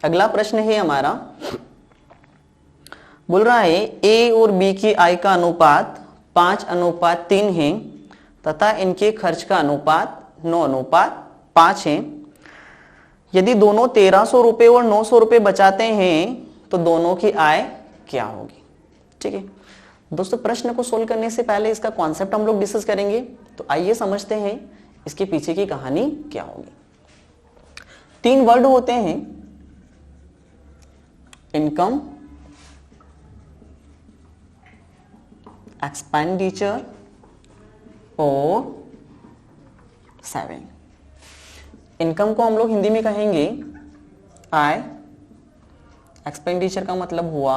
अगला प्रश्न है हमारा, बोल रहा है ए और बी की आय का अनुपात 5:3 है तथा इनके खर्च का अनुपात 9:5 है। यदि दोनों 1300 रुपए और 900 रुपए बचाते हैं तो दोनों की आय क्या होगी। ठीक है दोस्तों, प्रश्न को सोल्व करने से पहले इसका कॉन्सेप्ट हम लोग डिस्कस करेंगे। तो आइए समझते हैं इसके पीछे की कहानी क्या होगी। 3 वर्ड होते हैं, इनकम, एक्सपेंडिचर और सेविंग। इनकम को हम लोग हिंदी में कहेंगे आय, एक्सपेंडिचर का मतलब हुआ,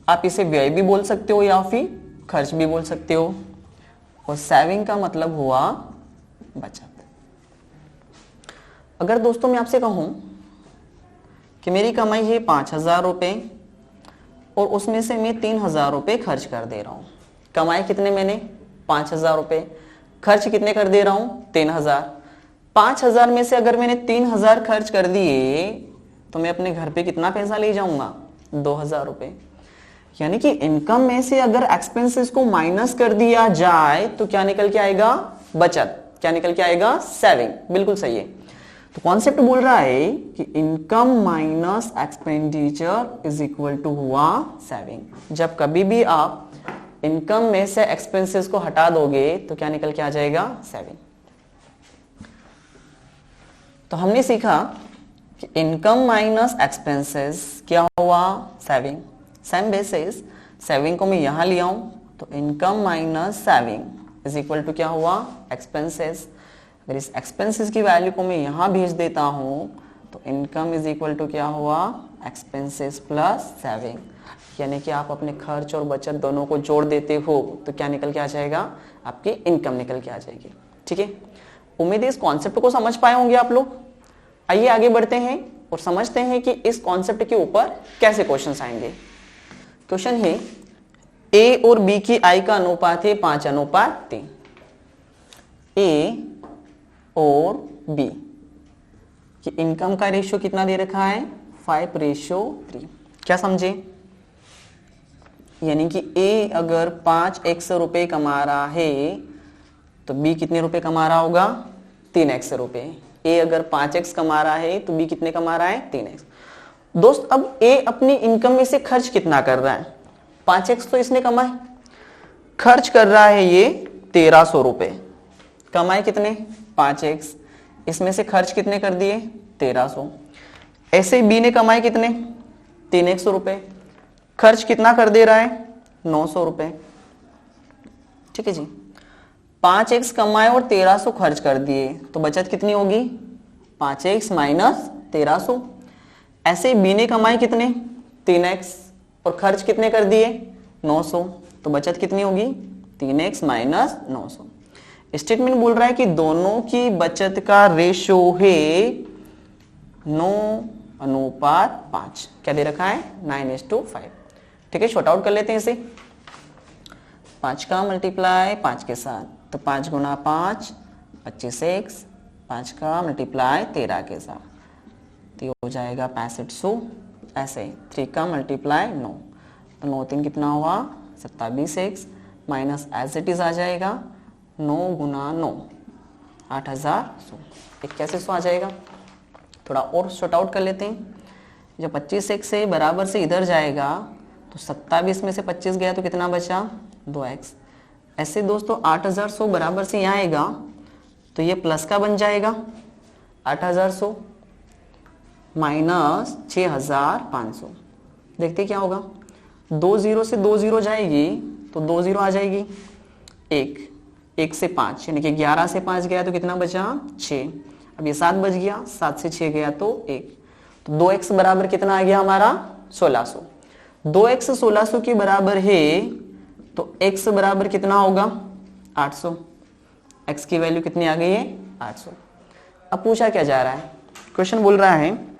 आप इसे व्यय भी बोल सकते हो या फिर खर्च भी बोल सकते हो, और सेविंग का मतलब हुआ बचत। अगर दोस्तों मैं आपसे कहूं कि मेरी कमाई है 5,000 रुपए और उसमें से मैं 3,000 रुपए खर्च कर दे रहा हूं। कमाई कितने मैंने 5,000 रुपए, खर्च कितने कर दे रहा हूं 3,000। 5,000 में से अगर मैंने 3,000 खर्च कर दिए तो मैं अपने घर पे कितना पैसा ले जाऊंगा 2,000 रुपए। यानी कि इनकम में से अगर एक्सपेंसेस को माइनस कर दिया जाए तो क्या निकल के आएगा, बचत। क्या निकल के आएगा, सेविंग। बिल्कुल सही है। तो कॉन्सेप्ट बोल रहा है कि income minus expenditure is equal to हुआ सेविंग। जब कभी भी आप इनकम में से एक्सपेंसेस को हटा दोगे तो क्या निकल के आ जाएगा, सेविंग। तो हमने सीखा कि इनकम माइनस एक्सपेंसेस क्या हुआ, सेविंग। सेम बेसिस सेविंग को मैं यहां ले आऊं तो income minus saving is equal to क्या हुआ, एक्सपेंसेस। अगर इस एक्सपेंसेस की वैल्यू को मैं यहां भेज देता हूं तो इनकम इज इक्वल टू क्या हुआ, एक्सपेंसेस प्लस सेविंग। यानी कि आप अपने खर्च और बचत दोनों को जोड़ देते हो तो क्या निकल के आ जाएगा, आपकी इनकम निकल के आ जाएगी। ठीक है, उम्मीद है इस कॉन्सेप्ट को समझ पाए होंगे आप लोग। आइए आगे बढ़ते हैं और समझते हैं कि इस कॉन्सेप्ट के ऊपर कैसे क्वेश्चंस आएंगे। क्वेश्चन है ए और बी की आय का अनुपात है 5:3। ए और बी की इनकम का रेशियो कितना दे रखा है, 5:3। क्या समझे, यानी कि ए अगर 5x रुपए कमा रहा है तो बी कितने रुपए कमा रहा होगा, 3x रुपए। ए अगर 5x कमा रहा है तो बी कितने कमा रहा है, 3x। दोस्त अब ए अपनी इनकम में से खर्च कितना कर रहा है, 5x तो इसने कमाए, खर्च कर रहा है ये 1,300 रुपए। कमाए कितने 5x, इसमें से खर्च कितने कर दिए 1,300। ऐसे बी ने कमाए कितने 3x रुपए, खर्च कितना कर दे रहा है 900 रुपए। ठीक है जी, 5x कमाए और 1,300 खर्च कर दिए तो बचत कितनी होगी, 5x माइनस 1,300। ऐसे बी ने कमाए कितने 3x और खर्च कितने कर दिए 900 तो बचत कितनी होगी, 3x माइनस 900। स्टेटमेंट बोल रहा है कि दोनों की बचत का रेशो है 9:5। क्या दे रखा है, 9:5। ठीक है, शॉर्ट आउट कर लेते हैं इसे। 5 का मल्टीप्लाई 5 के साथ तो 5 गुना 5 25x, 5 का मल्टीप्लाई 13 के साथ तो हो जाएगा 6500। ऐसे 3 का मल्टीप्लाई 9 तो 9 3 कितना हुआ 27x minus as it is आ जाएगा 9 गुना 9 8,100। 8100 आ जाएगा। थोड़ा और शॉर्ट आउट कर लेते हैं। जब 25x से बराबर से इधर जाएगा तो 27 में से 25 गया तो कितना बचा 2x। ऐसे दोस्तों 8,100 बराबर से यहाँ आएगा तो ये प्लस का बन जाएगा 8,100 माइनस 6,500। देखते क्या होगा, 2 0 से 2 0 जाएगी तो 2 0 आ जाएगी, 1 से 5 यानी कि 11 से 5 गया तो कितना बचा 6। अब ये 7 बच गया, 7 से 6 गया तो 1। तो 2x बराबर कितना आ गया हमारा 1600। 2x 1600 के बराबर है तो x बराबर कितना होगा 800। x की वैल्यू कितनी आ गई है 800। अब पूछा क्या जा रहा है, क्वेश्चन बोल रहा है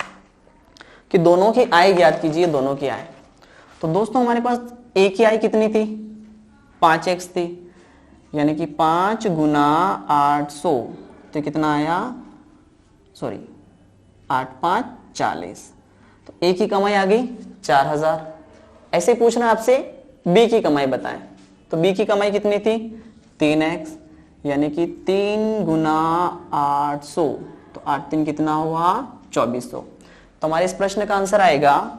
कि दोनों की आय ज्ञात कीजिए, दोनों की आय। तो दोस्तों हमारे पास a की आय कितनी थी 5x थी, यानी कि 5 गुना 800 तो कितना आया, सॉरी 8 5 40 तो ए की कमाई आ गई 4000। ऐसे पूछना आपसे बी की कमाई बताएं, तो बी की कमाई कितनी थी 3x, यानी कि 3 गुना 800, तो 8 3 कितना हुआ 2400। तो हमारे इस प्रश्न का आंसर आएगा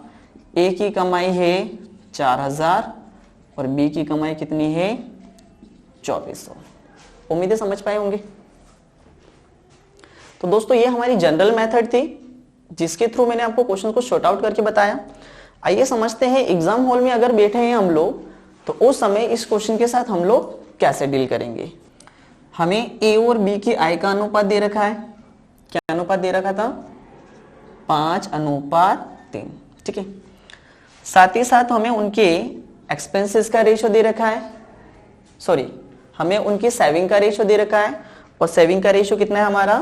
ए की कमाई है 4000 और बी की कमाई कितनी है 2400। उम्मीद है समझ पाए होंगे। तो दोस्तों ये हमारी जनरल मेथड थी जिसके थ्रू मैंने आपको क्वेश्चन को शॉर्ट आउट करके बताया। आइए समझते हैं एग्जाम हॉल में अगर बैठे हैं हम लोग तो उस समय इस क्वेश्चन के साथ हम लोग कैसे डील करेंगे। हमें ए और बी की आय का अनुपात दे रखा है। क्या अनुपात दे रखा था 5:3, ठीक है। साथ ही साथ हमें उनके एक्सपेंसेस का रेशियो दे रखा है, सॉरी हमें उनकी सेविंग का रेशियो दे रखा है, और सेविंग का रेशियो कितना है हमारा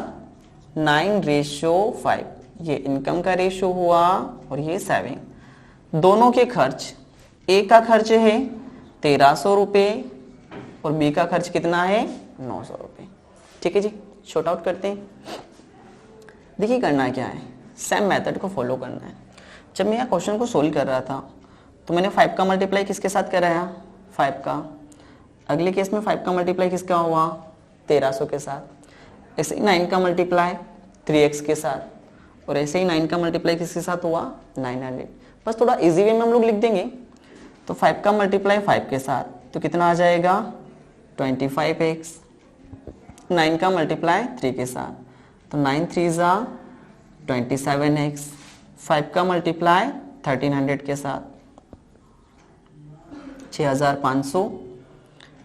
9:5। ये इनकम का रेशियो हुआ और ये सेविंग। दोनों के खर्च, ए का खर्च है 1300 रुपये और बी का खर्च कितना है 900 रुपये, ठीक है जी। शॉर्ट आउट करते हैं। देखिए करना क्या है, सेम मेथड को फॉलो करना है। जब मैं यह क्वेश्चन को सोल्व कर रहा था तो मैंने 5 का मल्टीप्लाई किसके साथ कराया 5 का। अगले केस में 5 का मल्टीप्लाई किसका हुआ 1300 के साथ। ऐसे ही 9 का मल्टीप्लाई 3x के साथ, और ऐसे ही 9 का मल्टीप्लाई किसके साथ हुआ 900। बस थोड़ा इजी वे में हम लोग लिख देंगे। तो 5 का मल्टीप्लाई 5 के साथ तो कितना आ जाएगा 25x। 9 का मल्टीप्लाई 3 के साथ तो 9 3 जा 27x। 5 का मल्टीप्लाई 1300 के साथ 6500।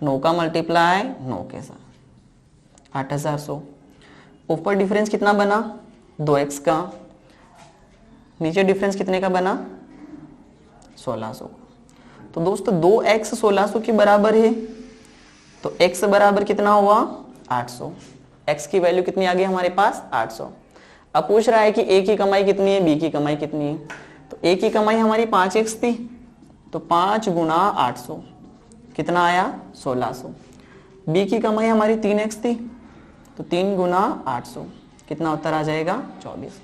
9 का मल्टीप्लाई 9 के साथ 8100। ऊपर डिफरेंस कितना बना 2x का, नीचे डिफरेंस कितने का बना 1600। तो दोस्तों 2x 1600 के बराबर है, तो x बराबर कितना हुआ 800। x की वैल्यू कितनी आ गई हमारे पास 800। अब पूछ रहा है कि a की कमाई कितनी है, b की कमाई कितनी है। तो a की कमाई हमारी 5x थी, तो 5 गुना 800 कितना आया 1600। b की कमाई हमारी 3x थी, तो 3 गुना 800 कितना उत्तर आ जाएगा 24।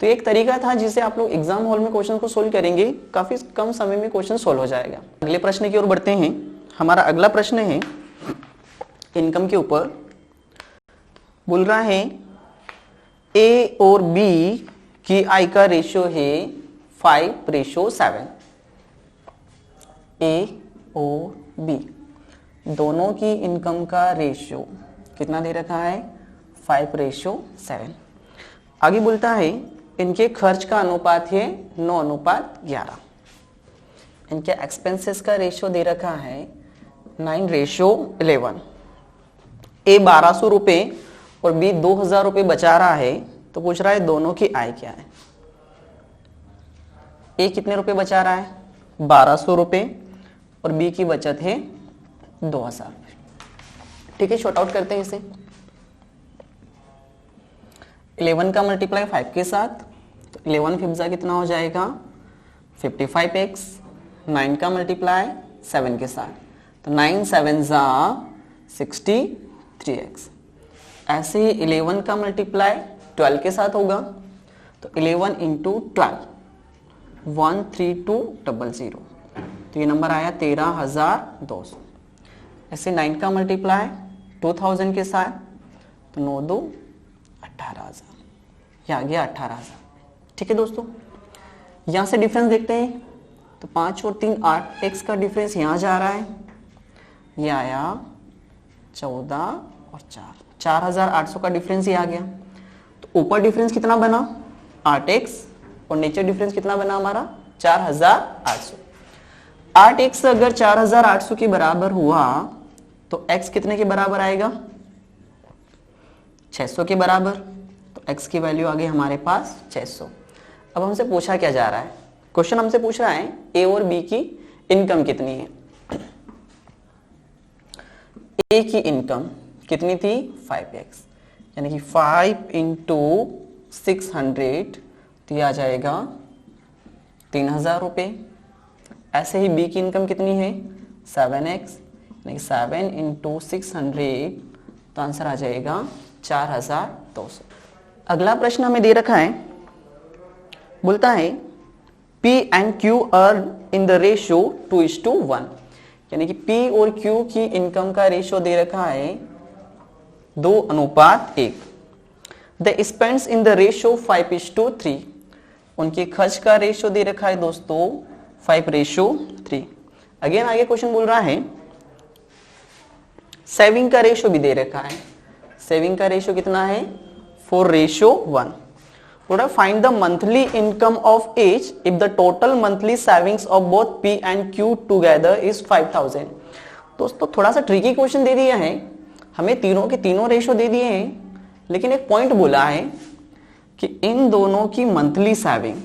तो एक तरीका था जिससे आप लोग एग्जाम हॉल में क्वेश्चन को सोल्व करेंगे, काफी कम समय में क्वेश्चन सोल्व हो जाएगा। अगले प्रश्न की ओर बढ़ते हैं। हमारा अगला प्रश्न है इनकम के ऊपर। बोल रहा है ए और बी की आय का रेशियो है 5:7। ए और बी दोनों की इनकम का रेशियो कितना दे रखा है 5:7। आगे बोलता है इनके खर्च का अनुपात है 9:11। इनके एक्सपेंसेस का रेशियो दे रखा है 9:11। ए 1200 रुपये और बी 2000 रुपये बचा रहा है, तो पूछ रहा है दोनों की आय क्या है। ए कितने रुपए बचा रहा है 1200 रुपये और बी की बचत है 2000 रुपये, ठीक है। शॉर्ट आउट करते हैं इसे। 11 का मल्टीप्लाई 5 के साथ, तो 11 फिफ्जा कितना हो जाएगा 55x। 9 का मल्टीप्लाई 7 के साथ, तो 9 7 जा 63x। ऐसे ही 11 का मल्टीप्लाई 12 के साथ होगा, तो 11 इंटू 12 13200, तो ये नंबर आया 13200। ऐसे 9 का मल्टीप्लाई 2000 के साथ, तो 9 2 18000, ये आ गया 18000, ठीक है दोस्तों। यहाँ से डिफरेंस देखते हैं, तो 5 और 3 8x का डिफरेंस यहाँ जा रहा है, ये आया 14 और 4 4800 का डिफरेंस ही आ गया। तो ऊपर डिफरेंस कितना बना 8x और नीचे डिफरेंस कितना बना हमारा 4800। 8x अगर 4800 के बराबर हुआ तो x कितने के बराबर आएगा 600 के बराबर। तो x की वैल्यू आ गई हमारे पास 600। अब हमसे पूछा क्या जा रहा है, क्वेश्चन हमसे पूछ रहा है a और b की इनकम कितनी है। a की इनकम कितनी थी 5x, यानी कि 5 इंटू 600, तो यह आ जाएगा 3000 रुपये। ऐसे ही b की इनकम कितनी है 7x, यानी कि 7 इंटू 600, तो आंसर आ जाएगा 4200। अगला प्रश्न हमें दे रखा है, बोलता है P and Q earn in the ratio 2:1, यानी कि P और Q की इनकम का रेशियो दे रखा है 2:1। The spends in the ratio 5:3, उनके खर्च का रेशियो दे रखा है दोस्तों 5:3। अगेन आगे क्वेश्चन बोल रहा है सेविंग का रेशियो भी दे रखा है। सेविंग का रेशियो कितना है 4:1। थोड़ा find the monthly income of each if the total monthly savings of both P and Q together is 5000। दोस्तों थोड़ा सा ट्रिकी क्वेश्चन दे दिया है, हमें तीनों के तीनों रेशियो दे दिए हैं, लेकिन एक पॉइंट बोला है कि इन दोनों की मंथली सेविंग।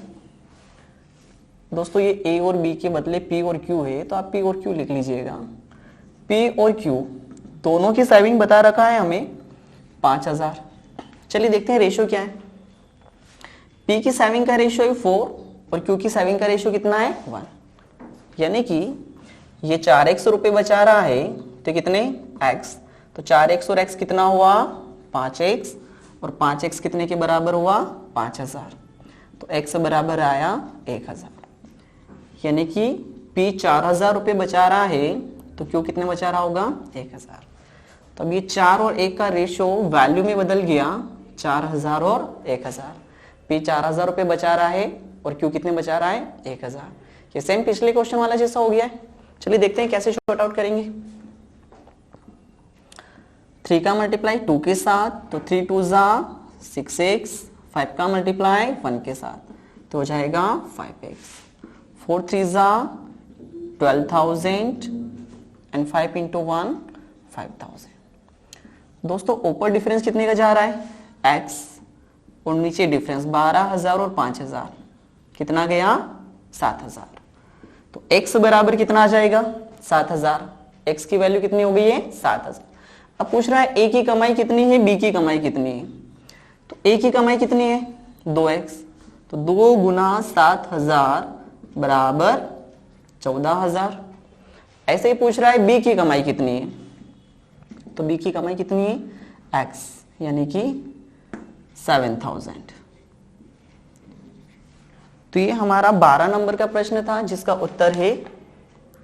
दोस्तों ये A और B के बदले P और Q है, तो आप P और Q लिख लीजिएगा। P और Q दोनों की सेविंग बता रखा है हमें 5000। चलिए देखते हैं रेशियो क्या है। P की सेविंग का रेशियो है 4 और Q की सेविंग का रेशियो कितना है 1, यानी कि ये 4x रुपए बचा रहा है, तो कितने x, तो 4x और x कितना हुआ 5x, और 5x कितने के बराबर हुआ 5000, तो x बराबर आया 1000, यानी कि P 4000 रुपए बचा रहा है, तो Q कितने बचा रहा होगा 1000। तो अब ये 4 और 1 का रेशियो वैल्यू में बदल गया 4000 और 1000। P 4000 रुपए बचा रहा है और Q कितने बचा रहा है 1000। ये सेम पिछले क्वेश्चन वाला जैसा हो गया है। चलिए देखते हैं कैसे शॉर्ट आउट करेंगे। 3 का मल्टीप्लाई 2 के साथ, तो 3 2 = 6x, 5 का मल्टीप्लाई 1 के साथ, तो हो जाएगा 5x, 4 3 = 12,000 एंड 5 × 1 5000। दोस्तों ऊपर डिफरेंस कितने का जा रहा है x, और नीचे डिफरेंस 12000 और 5000, कितना गया 7000, तो x बराबर कितना आ जाएगा 7000। x की वैल्यू कितनी हो गई है 7000। अब पूछ रहा है a की कमाई कितनी है, b की कमाई कितनी है, तो a की कमाई कितनी है 2x, तो 2 × 7000 बराबर 14000। ऐसे ही पूछ रहा है b की कमाई कितनी है, तो b की कमाई कितनी है x, यानी कि 7000। तो ये हमारा 12 नंबर का प्रश्न था, जिसका उत्तर है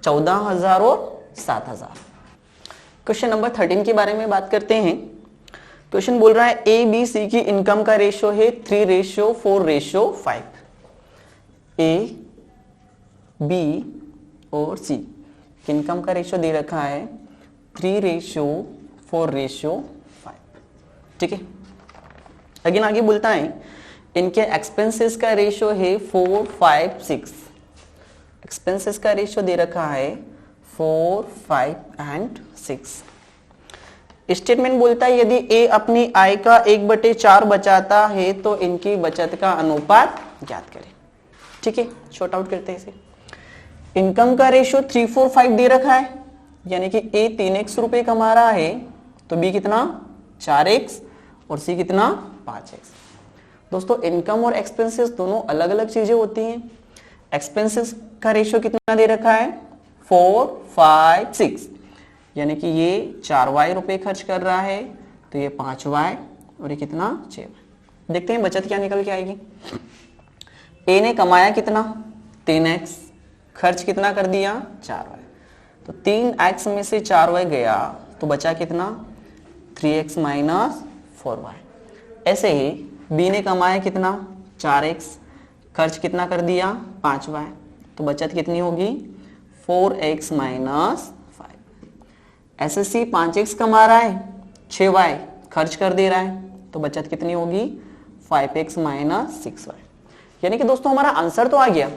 14000 और 7000। क्वेश्चन नंबर 13 के बारे में बात करते हैं। क्वेश्चन बोल रहा है A B C की इनकम का रेशियो है 3:4:5। A B और C इनकम का रेशियो दे रखा है 3:4:5। ठीक है, अगेन आगे बोलता है इनके एक्सपेंसेस का रेशियो है 4 5 6। एक्सपेंसेस का रेशियो दे रखा है 4 5 एंड 6। स्टेटमेंट बोलता है यदि A अपनी आय का 1/4 बचाता है तो इनकी बचत का अनुपात ज्ञात करें। ठीक है, शॉर्ट आउट करते हैं इसे। इनकम का रेशियो 3 4 5 दे रखा है, यानी कि A 3x रुपए कमा रहा है, तो B कितना 4x और C कितना 5x। दोस्तों इनकम और एक्सपेंसेस दोनों अलग अलग चीजें होती हैं। एक्सपेंसेस का रेशियो कितना दे रखा है 4 5 6, यानी कि ये 4y रुपए खर्च कर रहा है, तो ये 5y और ये कितना 6y। देखते हैं बचत क्या निकल के आएगी। A ने कमाया कितना 3x, खर्च कितना कर दिया 4y, तो 3x में से 4y गया तो बचा कितना 3x - 4y। ऐसे ही B ने कमाया कितना 4x, खर्च कितना कर दिया 5y, तो बचत कितनी होगी 4x - 5। ऐसे C 5x कमा रहा है, 6y खर्च कर दे रहा है, तो बचत कितनी होगी 5x - 6y। यानी कि दोस्तों हमारा आंसर तो आ गया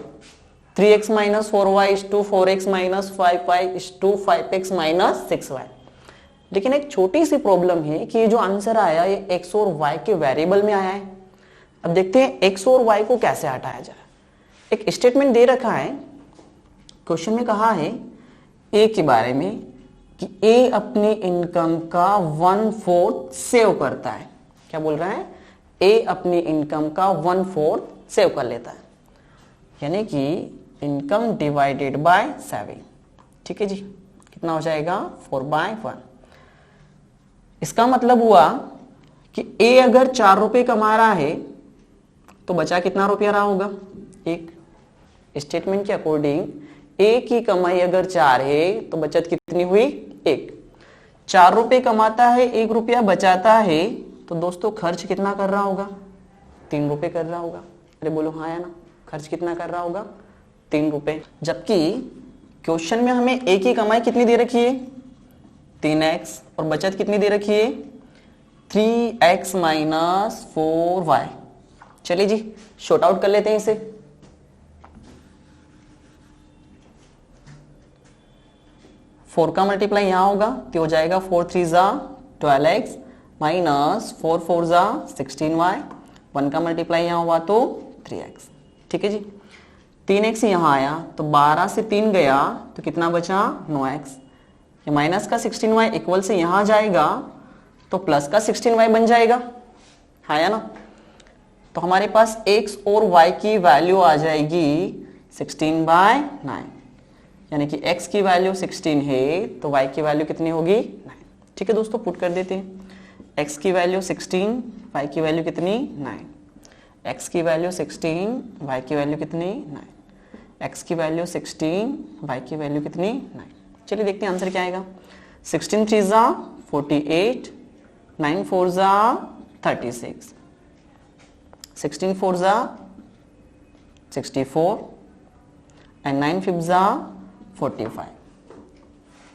3x - 4y = 4x - 5y = 5x - 6y। लेकिन एक छोटी सी प्रॉब्लम है कि ये जो आंसर आया ये x और y के वेरिएबल में आया है। अब देखते हैं x और y को कैसे हटाया जाए। एक स्टेटमेंट दे रखा है, क्वेश्चन में कहा है A के बारे में कि A अपनी इनकम का 1/4 सेव करता है। क्या बोल रहा है A अपनी इनकम का 1/4 सेव कर लेता है, यानी कि इनकम डिवाइडेड बाय 7। ठीक है जी, कितना हो जाएगा 4/1। इसका मतलब हुआ कि A अगर 4 रुपए कमा रहा है तो बचा कितना रुपया रहा होगा 1। स्टेटमेंट के अकॉर्डिंग ए की कमाई अगर 4 है तो बचत कितनी हुई 1। 4 रुपए कमाता है 1 रुपया बचाता है, तो दोस्तों खर्च कितना कर रहा होगा 3 रुपए कर रहा होगा। अरे बोलो हाँ या ना, खर्च कितना कर रहा होगा 3 रुपए। जबकि क्वेश्चन में हमें ए की कमाई कितनी दे रखी है 3x और बचत कितनी दे रखी है 3x माइनस 4y। चलिए जी शॉर्ट आउट कर लेते हैं इसे। 4 का मल्टीप्लाई यहां होगा तो हो जाएगा 4 3 जा 12x माइनस 4 4 जा 16y। 1 का मल्टीप्लाई यहां हुआ तो 3x। ठीक है जी, 3x यहां आया तो 12 से 3 गया तो कितना बचा 9x। ये माइनस का 16y इक्वल से यहां जाएगा तो प्लस का 16y बन जाएगा, हाँ या ना। तो हमारे पास x और y की वैल्यू आ जाएगी 16/9, यानी कि x की वैल्यू 16 है तो y की वैल्यू कितनी होगी 9। ठीक है दोस्तों, पुट कर देते हैं। x की वैल्यू 16, y की वैल्यू कितनी 9। x की वैल्यू 16, y की वैल्यू कितनी 9। x की वैल्यू 16, y की वैल्यू कितनी 9। चलिए देखते हैं आंसर क्या आएगा। 16 3 जा 48, 9 4 जा 36, 16 4 जा 64 and 9 5 जा 45,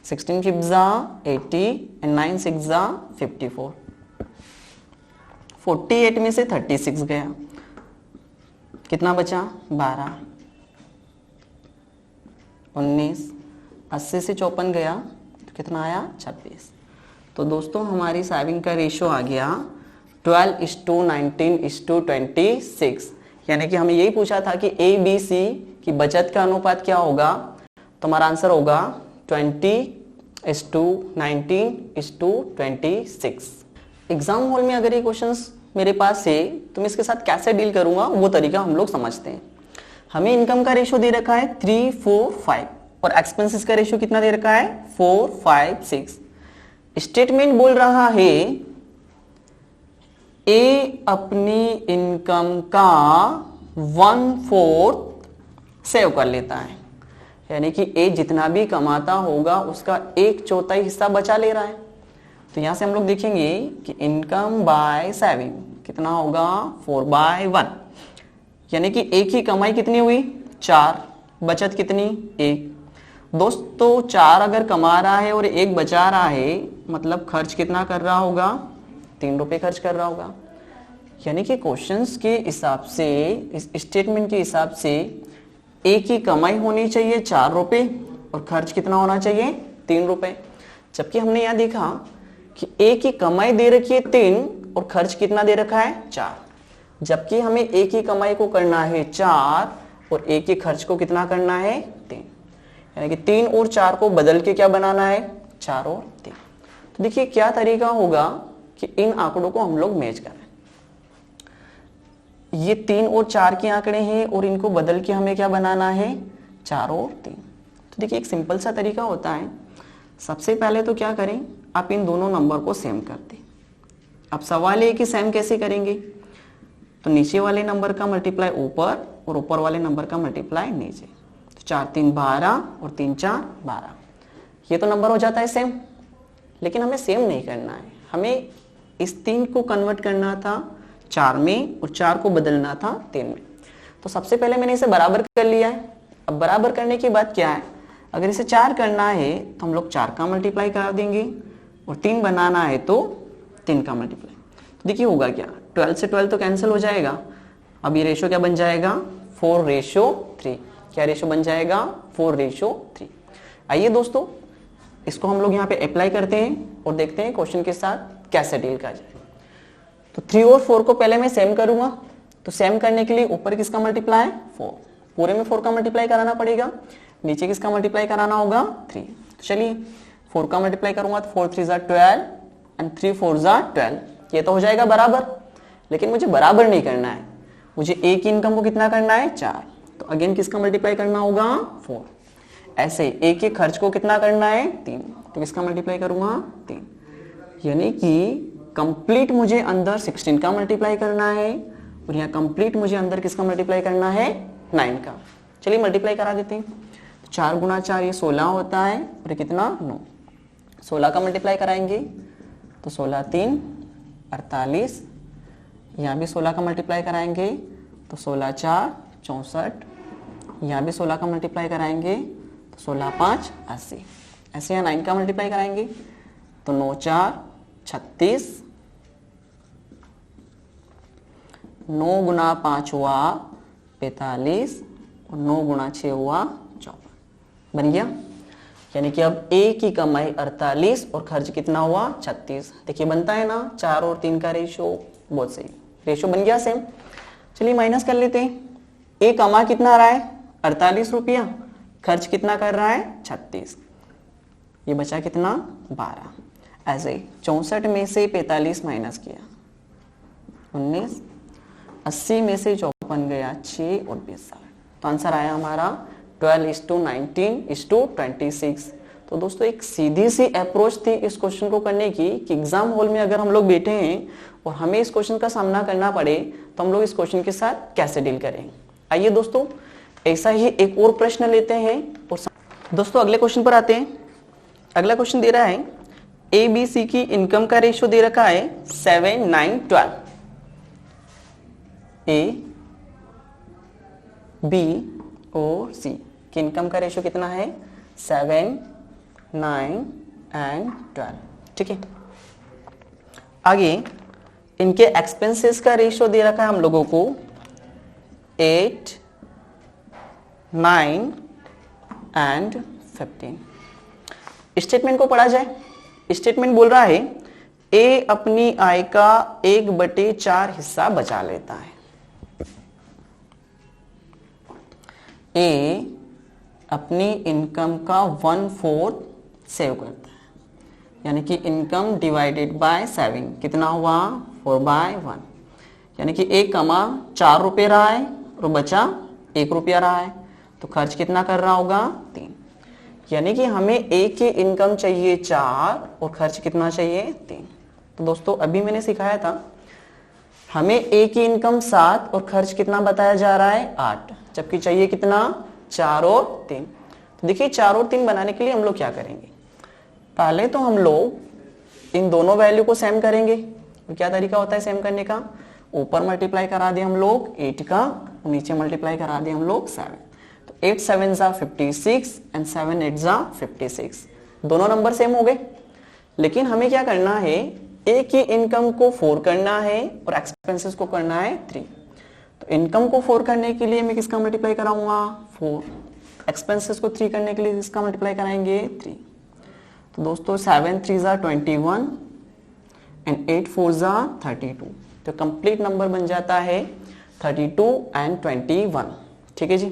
16 5 जा 80 and 9 6 जा 54। 48 में से 36 गया, कितना बचा 12, 19, 80 से 54 गया तो कितना आया 26। तो दोस्तों हमारी सेविंग का रेशियो आ गया 12:19:26, यानी कि हमें यही पूछा था कि ए बी सी की बचत का अनुपात क्या होगा, तो हमारा आंसर होगा 20:19:26। एग्जाम हॉल में अगर ये क्वेश्चंस मेरे पास है तो मैं इसके साथ कैसे डील करूंगा वो तरीका हम लोग समझते हैं। हमें इनकम का रेशियो दे रखा है 3 4 5 और एक्सपेंसेस का रेशियो कितना दे रखा है 4 5 6। स्टेटमेंट बोल रहा है ए अपनी इनकम का 1/4 सेव कर लेता है, यानी कि ए जितना भी कमाता होगा उसका 1/4 हिस्सा बचा ले रहा है। तो यहां से हम लोग देखेंगे कि इनकम बाय सेविंग कितना होगा 4/1, यानी कि ए की कमाई कितनी हुई 4, बचत कितनी 1। दोस्तों 4 अगर कमा रहा है और 1 बचा रहा है मतलब खर्च कितना कर रहा होगा 3 रुपए खर्च कर रहा होगा। यानी कि क्वेश्चंस के हिसाब से, इस स्टेटमेंट के हिसाब से ए की कमाई होनी चाहिए 4 रुपए और खर्च कितना होना चाहिए 3 रुपए। जबकि हमने यहां देखा कि ए की कमाई दे रखी है 3 और खर्च कितना दे रखा है 4, जबकि हमें ए की कमाई को करना है 4 और ए के खर्च को कितना करना है 3, यानी कि 3 और 4 को बदल के क्या बनाना है 4 और 3। तो देखिए क्या तरीका होगा कि इन आंकड़ों को हम लोग मैच करें। ये 3 और 4 के आंकड़े हैं और इनको बदल के हमें क्या बनाना है 4 और 3। तो देखिए एक सिंपल सा तरीका होता है। सबसे पहले तो क्या करें, आप इन दोनों नंबर को सेम कर दें। अब सवाल है कि सेम कैसे करेंगे, तो नीचे वाले नंबर का मल्टीप्लाई ऊपर और ऊपर वाले नंबर का मल्टीप्लाई नीचे। तो 4 3 12 और 3 4 12, ये तो नंबर हो जाता है सेम। लेकिन हमें सेम नहीं करना है, हमें इस 3 को कन्वर्ट करना था 4 में और 4 को बदलना था 3 में। तो सबसे पहले मैंने इसे बराबर कर लिया है। अब बराबर करने की बात क्या है, अगर इसे 4 करना है तो हम लोग 4 का मल्टीप्लाई करा देंगे और 3 बनाना है तो 3 का मल्टीप्लाई। तो देखिए होगा क्या, 12 से 12 तो कैंसिल हो जाएगा। अब ये रेशियो क्या बन जाएगा 4:3। क्या रेशियो बन जाएगा 4:3। आइए दोस्तों इसको हम लोग यहाँ पे अप्लाई करते हैं और देखते हैं क्वेश्चन के साथ कैसे डील करा जाए। तो 3 और 4 को पहले मैं सेम करूंगा, तो सेम करने के लिए ऊपर किसका मल्टीप्लाई 4, पूरे में 4 का मल्टीप्लाई कराना पड़ेगा, नीचे किसका मल्टीप्लाई कराना होगा 3। तो चलिए 4 का मल्टीप्लाई करूंगा तो 4 3 12 एंड 3 4 12, ये तो हो जाएगा बराबर। लेकिन मुझे बराबर नहीं करना है, मुझे ए की इनकम को कितना करना है 4, तो अगेन किसका मल्टीप्लाई करना होगा 4। ऐसे ए के खर्च को कितना करना है 3, तो किसका मल्टीप्लाई करूंगा 3, यानी कि कंप्लीट मुझे अंदर 16 का मल्टीप्लाई करना है और यहाँ कंप्लीट मुझे अंदर किसका मल्टीप्लाई करना है 9 का। चलिए मल्टीप्लाई करा देते हैं। 4 गुना 4 ये 16 होता है और ये कितना 9। 16 का मल्टीप्लाई कराएंगे तो 16 3 48। यहाँ भी 16 का मल्टीप्लाई कराएंगे तो 16 4 64। यहाँ भी 16 का मल्टीप्लाई कराएंगे तो 16 5 80। ऐसे यहाँ 9 का मल्टीप्लाई कराएंगे तो 9 4 36। 9 गुना 5 हुआ 45 और 9 गुना 6 हुआ 54। बन गया। यानी कि अब ए की कमाई 48 और खर्च कितना हुआ 36। देखिए बनता है ना 4 और 3 का रेशो, बहुत सही रेशो बन गया सेम। चलिए माइनस कर लेते हैं। ए कमा कितना रहा है 48 रुपया, खर्च कितना कर रहा है 36। ये बचा कितना 12। ऐसे 64 में से 45 माइनस किया 19। 80 में से 54 गया 6 और 20 7। तो आंसर आया हमारा 12:19:26। तो दोस्तों एक सीधी सी अप्रोच थी इस क्वेश्चन को करने की कि एग्जाम हॉल में अगर हम लोग बैठे हैं और हमें इस क्वेश्चन का सामना करना पड़े तो हम लोग इस क्वेश्चन के साथ कैसे डील करें। आइए दोस्तों ऐसा ही एक और प्रश्न लेते हैं और दोस्तों अगले क्वेश्चन पर आते हैं। अगला क्वेश्चन दे रहा है ए बी सी की इनकम का रेशियो दे रखा है 7 9 12। ए बी और सी की इनकम का रेशियो कितना है 7 9 एंड 12। ठीक है। आगे इनके एक्सपेंसेस का रेशियो दे रखा है हम लोगों को 8 9 एंड 15। स्टेटमेंट को पढ़ा जाए। स्टेटमेंट बोल रहा है ए अपनी आय का 1/4 हिस्सा बचा लेता है। ए अपनी इनकम का 1/4 सेव करता है, यानी कि इनकम डिवाइडेड बाय 7 कितना हुआ 4/1। यानी कि एक कमा 4 रुपये रहा है और बचा 1 रुपया रहा है, तो खर्च कितना कर रहा होगा 3। यानी कि हमें ए की इनकम चाहिए 4 और खर्च कितना चाहिए 3। तो दोस्तों अभी मैंने सिखाया था हमें ए की इनकम 7 और खर्च कितना बताया जा रहा है 8, जबकि चाहिए कितना 4 और 3। तो देखिए 4 और 3 बनाने के लिए हम लोग क्या करेंगे, पहले तो हम लोग इन दोनों वैल्यू को सेम करेंगे। तो क्या तरीका होता है सेम करने का, ऊपर मल्टीप्लाई करा दिए हम लोग 8 का और नीचे मल्टीप्लाई करा दिए हम लोग 7। तो 8 7 जा 56 एंड 7 8 जा 56। दोनों नंबर सेम हो गए। लेकिन हमें क्या करना है, ए की इनकम को 4 करना है और एक्सपेंसेस को करना है 3। तो इनकम को 4 करने के लिए मैं किसका मल्टीप्लाई कराऊंगा 4, एक्सपेंसेस को 3 करने के लिए किसका मल्टीप्लाई कराएंगे 3। तो दोस्तों 7 3 जा 21 एंड 8 4 जा 32। तो कंप्लीट नंबर बन जाता है 32 एंड 21। ठीक है जी।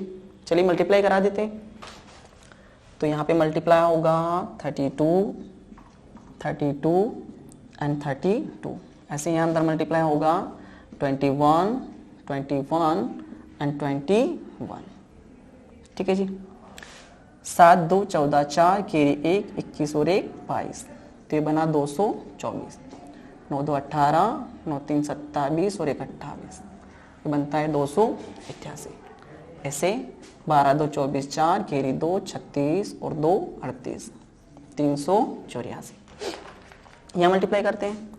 चलिए मल्टीप्लाई करा देते हैं। तो यहाँ पे मल्टीप्लाई होगा 32 32 एंड 32। ऐसे यहाँ अंदर मल्टीप्लाई होगा 21 21 एंड 21। ठीक है जी। 7 2 14 4 केरी 1 21 और 1 22। तो ये बना 224। 9 2 18 9 3 27 और 1 28। ये बनता है 288। ऐसे 12 2 24 4 केरी 2 36 और 2 38 384। यहाँ मल्टीप्लाई करते हैं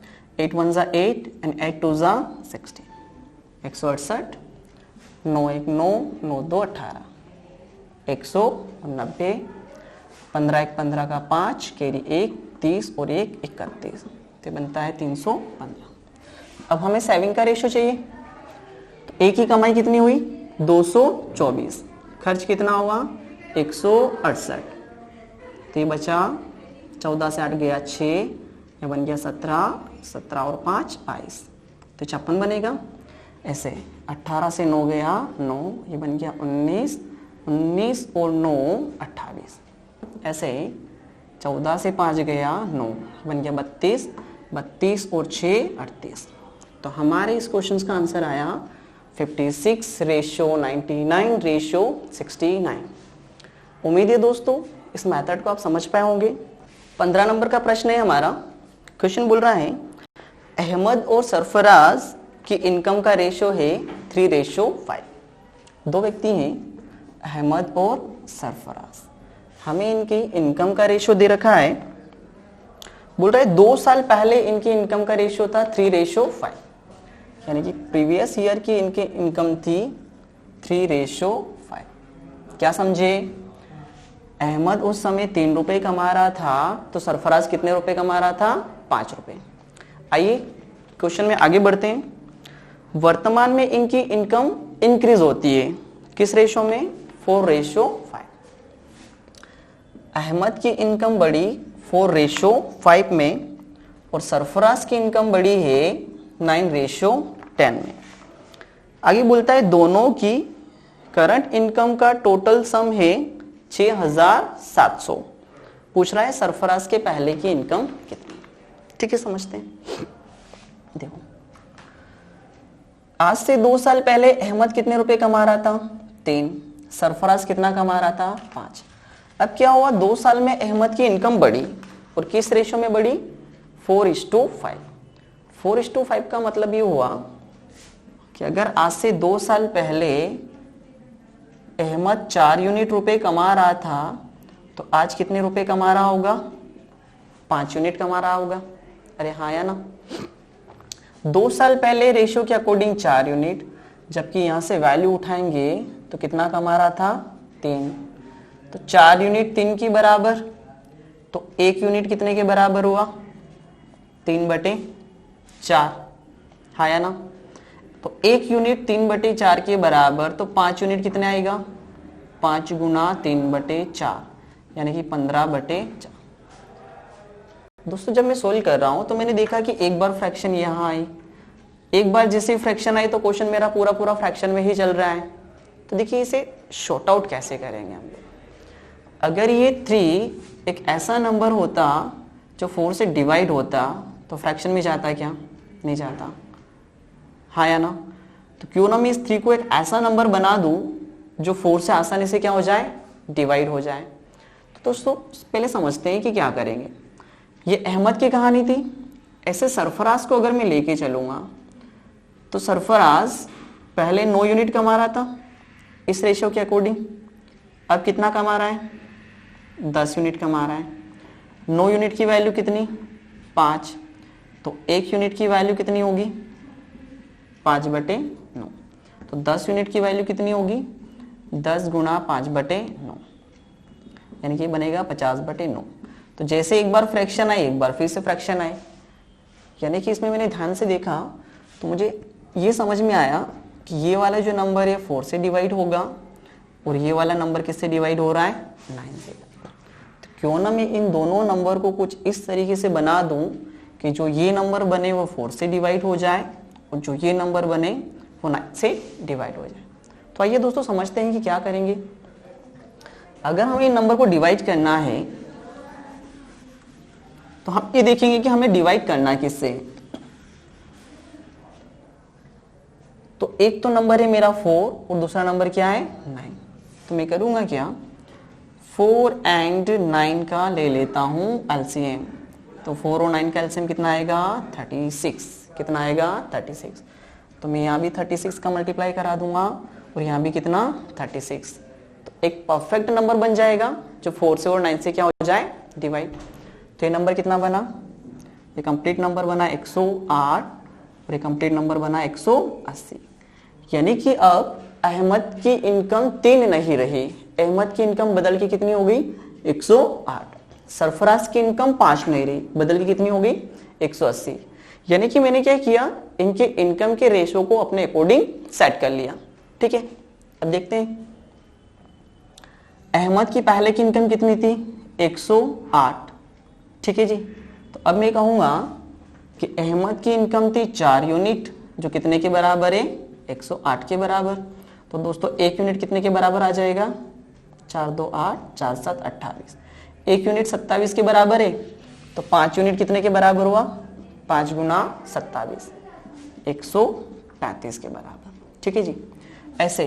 8 1 जा 8 एंड 8 2 जा 16। 168 9 1 9 9 2 18 190। 15 1 15 का 5 केरी 1 30 और 1 31। तो बनता है 315। अब हमें सेविंग का रेशियो चाहिए। तो ए की कमाई कितनी हुई 224, खर्च कितना हुआ 168। तो ये बचा 14 से 8 गया 6, ये बन गया 17 17 और 5 22। तो 56 बनेगा। ऐसे 18 से 9 गया 9, ये बन गया 19 19 और 9 28। ऐसे 14 से 5 गया 9, बन गया 32 32 और 6 38। तो हमारे इस क्वेश्चन का आंसर आया 56:99:69। उम्मीद है दोस्तों इस मेथड को आप समझ पाए होंगे। 15 नंबर का प्रश्न है हमारा। क्वेश्चन बोल रहा है अहमद और सरफराज की इनकम का रेशियो है 3:5। दो व्यक्ति हैं, अहमद और सरफराज, हमें इनकी इनकम का रेशियो दे रखा है। बोल रहा है 2 साल पहले इनकी इनकम का रेशियो था 3:5, यानी कि प्रीवियस ईयर की इनकी इनकम थी 3:5। क्या समझे? अहमद उस समय 3 रुपए कमा रहा था, तो सरफराज कितने रुपए कमा रहा था? 5 रुपए। आइए क्वेश्चन में आगे बढ़ते हैं। वर्तमान में इनकी इनकम इंक्रीज होती है, किस रेशो में? 4:5। अहमद की इनकम बढ़ी 4:5 में और सरफराज की इनकम बढ़ी है 9:10 में। आगे बोलता है दोनों की करंट इनकम का टोटल सम है 6,700। पूछ रहा है सरफराज के पहले की इनकम कितनी। ठीक है, समझते हैं। देखो, आज से 2 साल पहले अहमद कितने रुपए कमा रहा था? 3। सरफराज कितना कमा रहा था? 5। अब क्या हुआ, 2 साल में अहमद की इनकम बढ़ी और किस रेशो में बढ़ी? 4:5। 4:5 का मतलब ये हुआ कि अगर आज से 2 साल पहले अहमद 4 यूनिट रुपए कमा रहा था, तो आज कितने रुपए कमा रहा होगा? 5 यूनिट कमा रहा होगा। अरे हाँ या ना? 2 साल पहले रेशियो के अकॉर्डिंग 4 यूनिट, जबकि यहां से वैल्यू उठाएंगे तो कितना कमा रहा था? 3। तो 4 यूनिट 3 की बराबर, तो 1 यूनिट कितने के बराबर हुआ? 3/4। हाँ या ना? तो 1 यूनिट 3/4 के बराबर, तो 5 यूनिट कितने आएगा? 5 गुना 3/4, यानी कि 15/4। दोस्तों, जब मैं सोल्व कर रहा हूं तो मैंने देखा कि एक बार फ्रैक्शन यहां आई, एक बार जैसे फ्रैक्शन आई तो क्वेश्चन मेरा पूरा पूरा फ्रैक्शन में ही चल रहा है। तो देखिए इसे शॉर्ट आउट कैसे करेंगे हम। अगर ये 3 एक ऐसा नंबर होता जो 4 से डिवाइड होता तो फ्रैक्शन में जाता क्या? नहीं जाता। हाँ या ना? तो क्यों ना मैं इस 3 को एक ऐसा नंबर बना दूं जो 4 से आसानी से क्या हो जाए? डिवाइड हो जाए। तो दोस्तों पहले समझते हैं कि क्या करेंगे। ये अहमद की कहानी थी। ऐसे सरफराज को अगर मैं लेके चलूंगा तो सरफराज पहले 9 यूनिट कमा रहा था इस रेशियो के अकॉर्डिंग। अब कितना कमा रहा है? 10 यूनिट कमा रहा है। 9 यूनिट की वैल्यू कितनी? 5। तो 1 यूनिट की वैल्यू कितनी होगी? 5/9। तो 10 यूनिट की वैल्यू कितनी होगी? 10 गुना 5/9, यानी कि बनेगा 50/9। तो जैसे एक बार फ्रैक्शन आई, एक बार फिर से फ्रैक्शन आए, यानी कि इसमें मैंने ध्यान से देखा तो मुझे ये समझ में आया कि ये वाला जो नंबर है 4 से डिवाइड होगा और ये वाला नंबर किससे डिवाइड हो रहा है? 9 से। तो क्यों ना मैं इन दोनों नंबर को कुछ इस तरीके से बना दूं कि जो ये नंबर बने वो 4 से डिवाइड हो जाए और जो ये नंबर बने वो 9 से डिवाइड हो जाए। तो आइए दोस्तों समझते हैं कि क्या करेंगे। अगर हमें इन नंबर को डिवाइड करना है तो हम ये देखेंगे कि हमें डिवाइड करना किससे। तो एक तो नंबर है मेरा 4 और दूसरा नंबर क्या है? 9। तो मैं करूंगा क्या? 4 and 9 का ले लेता हूं एलसीएम। तो 4 और 9 का एलसीएम कितना आएगा? 36। कितना आएगा? 36। तो मैं यहाँ भी 36 का मल्टीप्लाई करा दूंगा और यहाँ भी कितना? 36। तो एक परफेक्ट नंबर बन जाएगा जो 4 से और 9 से क्या हो जाए? डिवाइड। तो ये नंबर कितना बना? ये कंप्लीट नंबर बना 108 और ये कंप्लीट नंबर बना 180। यानी कि अब अहमद की इनकम 3 नहीं रही, अहमद की इनकम बदल के कितनी हो गई? 108। सरफराज की इनकम 5 नहीं रही, बदल के कितनी हो गई? 180। यानी कि मैंने क्या किया? इनके इनकम के रेशो को अपने अकॉर्डिंग सेट कर लिया। ठीक है, अब देखते हैं अहमद की पहले की इनकम कितनी थी? 108। ठीक है जी। तो अब मैं कहूंगा कि अहमद की इनकम थी 4 यूनिट, जो कितने के बराबर है? 108 के बराबर। तो दोस्तों 1 यूनिट कितने के बराबर आ जाएगा? 4 2 8 4 7 28। 1 यूनिट 27 के बराबर है। तो 5 यूनिट कितने के बराबर हुआ? 5 गुना 27, 135 के बराबर। ठीक है जी। ऐसे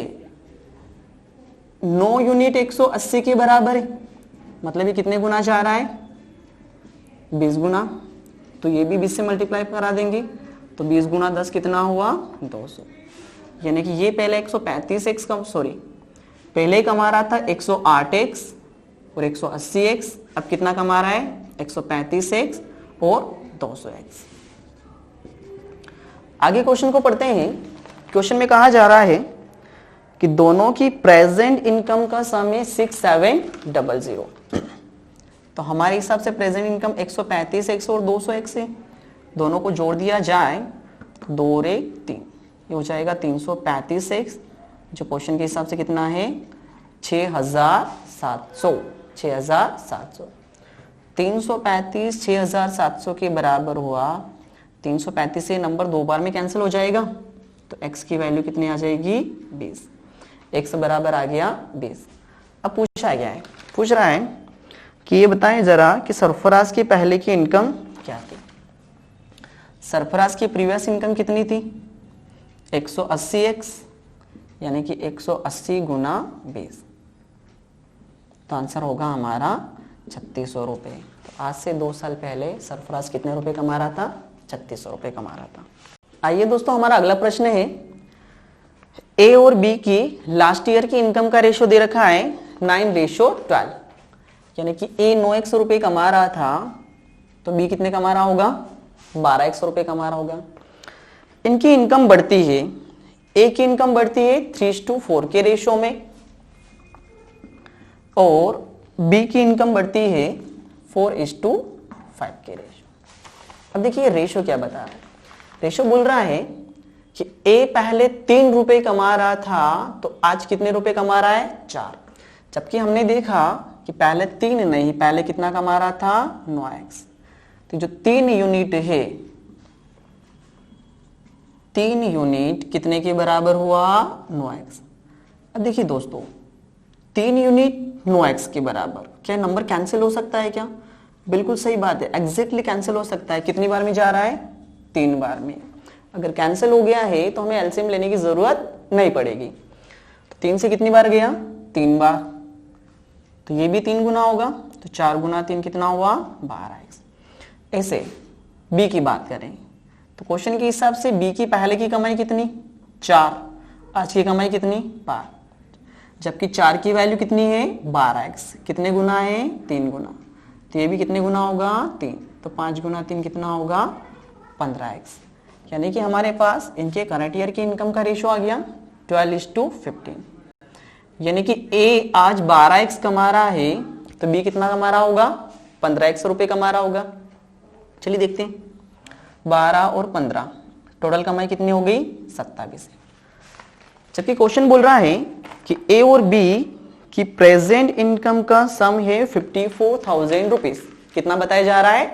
9 यूनिट 180 के बराबर है, मतलब ये कितने गुना जा रहा है? 20 गुना। तो ये भी 20 से मल्टीप्लाई करा देंगे तो 20 गुना 10 कितना हुआ? 200। यानी कि ये पहले 135 एक्स का पहले कमा रहा था 108x और 180x, अब कितना कमा रहा है 135x और 200x। आगे क्वेश्चन को पढ़ते हैं। क्वेश्चन में कहा जा रहा है कि दोनों की प्रेजेंट इनकम का सम है 6700। तो हमारे हिसाब से प्रेजेंट इनकम 135x और 200x है, दोनों को जोड़ दिया जाए 2 रे 3, ये हो जाएगा 335x, जो क्वेश्चन के हिसाब से कितना है 6700। 335 6700 के बराबर हुआ। 335 से नंबर 2 बार में कैंसिल हो जाएगा, तो x की वैल्यू कितनी आ जाएगी 20। x बराबर आ गया 20। अब पूछा गया है, पूछ रहा है कि ये बताएं जरा कि सरफराज की पहले की इनकम क्या थी। सरफराज की प्रीवियस इनकम कितनी थी 180x, यानी कि 180 गुना 20, तो आंसर होगा हमारा 3600 रुपये। तो आज से 2 साल पहले सरफराज कितने रुपए कमा रहा था 3600 रुपये कमा रहा था। आइए दोस्तों, हमारा अगला प्रश्न है, ए और बी की लास्ट ईयर की इनकम का रेशो दे रखा है 9:12, यानी कि ए 9x रुपये कमा रहा था तो बी कितने कमा रहा होगा 12x रुपये कमा रहा होगा। इनकी इनकम बढ़ती है, ए की इनकम बढ़ती है 3:4 के रेशो में और बी की इनकम बढ़ती है 4:5 के रेशो। अब देखिए रेशो क्या बता रहा है, रेशो बोल रहा है कि ए पहले 3 रुपए कमा रहा था तो आज कितने रुपए कमा रहा है 4, जबकि हमने देखा कि पहले 3 नहीं, पहले कितना कमा रहा था 9x। तो जो 3 यूनिट है, 3 यूनिट कितने के बराबर हुआ 9x। अब देखिए दोस्तों 3 यूनिट 9x के बराबर, क्या नंबर कैंसिल हो सकता है क्या? बिल्कुल सही बात है, एग्जैक्टली कैंसिल हो सकता है। कितनी बार में जा रहा है 3 बार में। अगर कैंसिल हो गया है तो हमें एलसीएम लेने की जरूरत नहीं पड़ेगी। तो 3 से कितनी बार गया 3 बार, तो ये भी 3 गुना होगा, तो 4 गुना 3 कितना हुआ 12x। ऐसे बी की बात करें तो क्वेश्चन के हिसाब से बी की पहले की कमाई कितनी 4, आज की कमाई कितनी 5, जबकि 4 की वैल्यू कितनी है 12x, कितने गुना है 3 गुना, तो ये भी कितने गुना होगा 3, तो 5 गुना 3 कितना होगा 15x। यानी कि हमारे पास इनके करंट ईयर की इनकम का रेशो आ गया 12:15, यानी कि ए आज 12x कमा रहा है तो बी कितना कमा रहा होगा 15x रुपए कमा रहा होगा। चलिए देखते हैं, 12 और 15 टोटल कमाई कितनी हो गई 27। जबकि क्वेश्चन बोल रहा है कि ए और बी की प्रेजेंट इनकम का सम है 54,000 रुपीज। कितना बताया जा रहा है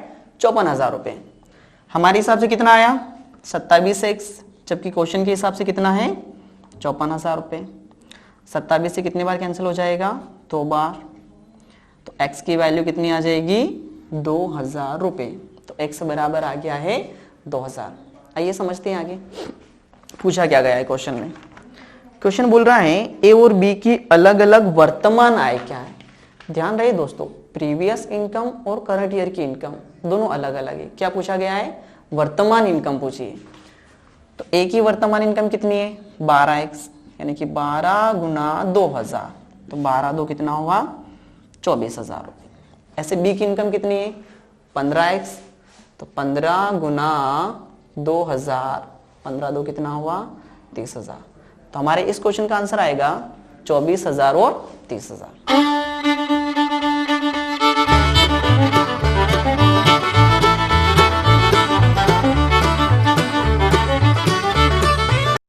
54,000 रुपए। हमारे हिसाब से कितना आया 27x, जबकि क्वेश्चन के हिसाब से कितना है 54,000 रुपए। 27 से कितनी बार कैंसिल हो जाएगा 2 बार, तो x की वैल्यू कितनी आ जाएगी 2000 रुपए। तो x बराबर आ गया है 2000। आइए समझते हैं आगे पूछा क्या गया है क्वेश्चन में। क्वेश्चन बोल रहा है ए और बी की अलग अलग वर्तमान आय क्या है। ध्यान रहे दोस्तों, प्रीवियस इनकम और करंट ईयर की इनकम दोनों अलग अलग है। क्या पूछा गया है वर्तमान इनकम पूछी है। तो ए की वर्तमान इनकम कितनी है 12x, यानी कि 12 गुना 2000, तो 12 2 कितना हुआ 24,000 रुपये। ऐसे बी की इनकम कितनी है 15x, तो 15 गुना 2000, 15 2 कितना हुआ 30,000। तो हमारे इस क्वेश्चन का आंसर आएगा 24,000 और 30,000।